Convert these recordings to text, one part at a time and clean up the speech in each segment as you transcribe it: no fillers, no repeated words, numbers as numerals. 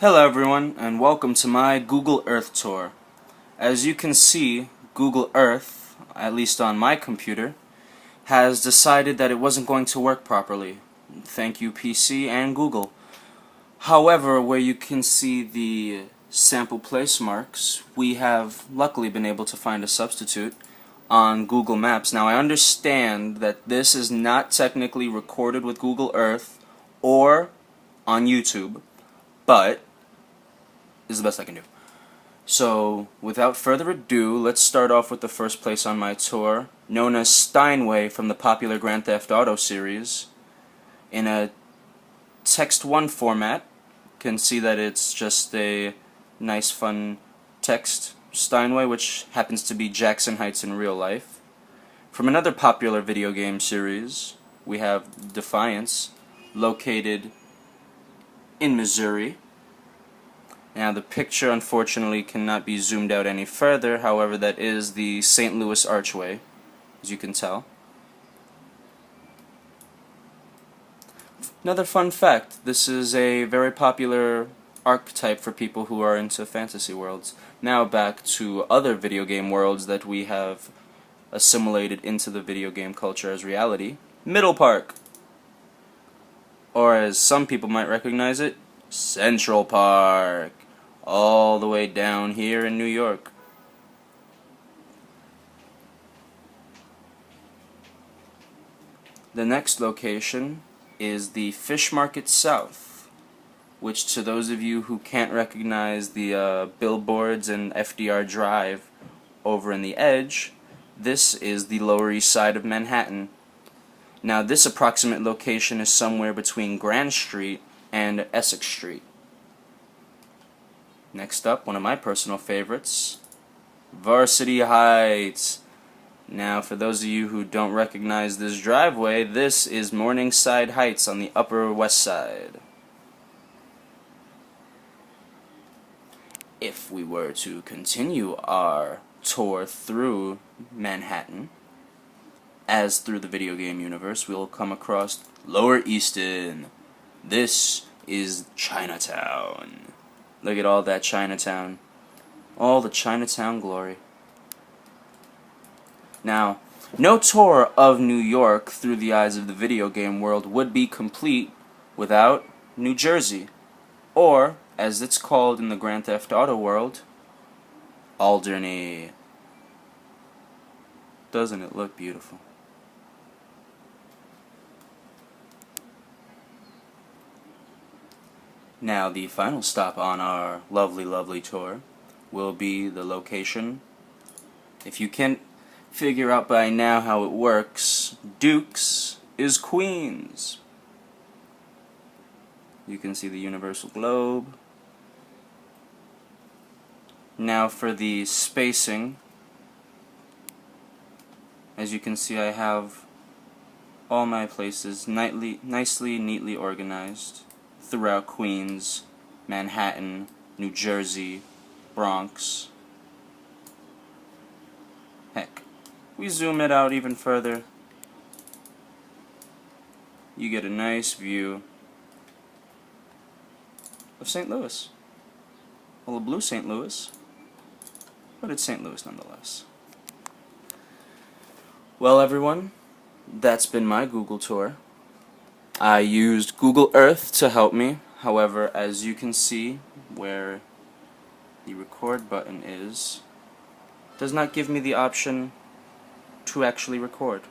Hello everyone, and welcome to my Google Earth tour. As you can see, Google Earth, at least on my computer, has decided that it wasn't going to work properly. Thank you PC and Google. However, where you can see the sample place marks, we have luckily been able to find a substitute on Google Maps. Now I understand that this is not technically recorded with Google Earth or on YouTube, but this is the best I can do. So, without further ado, let's start off with the first place on my tour, known as Steinway from the popular Grand Theft Auto series. In a text 1 format, you can see that it's just a nice fun text Steinway, which happens to be Jackson Heights in real life. From another popular video game series, we have Defiance, located in Missouri. Now the picture unfortunately cannot be zoomed out any further, however that is the St. Louis Archway, as you can tell. Another fun fact, this is a very popular archetype for people who are into fantasy worlds. Now back to other video game worlds that we have assimilated into the video game culture as reality. Middle Park, or as some people might recognize it, Central Park, all the way down here in New York. The next location is the Fish Market South, which to those of you who can't recognize the billboards and FDR Drive over in the Edge, this is the Lower East Side of Manhattan. Now this approximate location is somewhere between Grand Street and Essex Street. Next up, one of my personal favorites, Varsity Heights. Now for those of you who don't recognize this driveway, this is Morningside Heights on the Upper West Side. If we were to continue our tour through Manhattan, as through the video game universe, we'll come across Lower Easton. This is Chinatown. Look at all that Chinatown. All the Chinatown glory. Now, no tour of New York through the eyes of the video game world would be complete without New Jersey, or, as it's called in the Grand Theft Auto world, Alderney. Doesn't it look beautiful? Now, the final stop on our lovely, lovely tour will be the location. If you can't figure out by now how it works, Dukes is Queens. You can see the Universal Globe. Now for the spacing, as you can see, I have all my places nicely, neatly organized throughout Queens, Manhattan, New Jersey, Bronx. Heck, we zoom it out even further, you get a nice view of St. Louis. Well, a blue St. Louis, but it's St. Louis nonetheless. Well everyone, that's been my Google tour. I used Google Earth to help me. However, as you can see where the record button is, does not give me the option to actually record.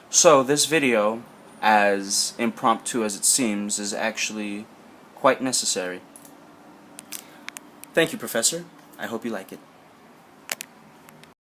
So this video, as impromptu as it seems, is actually quite necessary. Thank you, Professor. I hope you like it.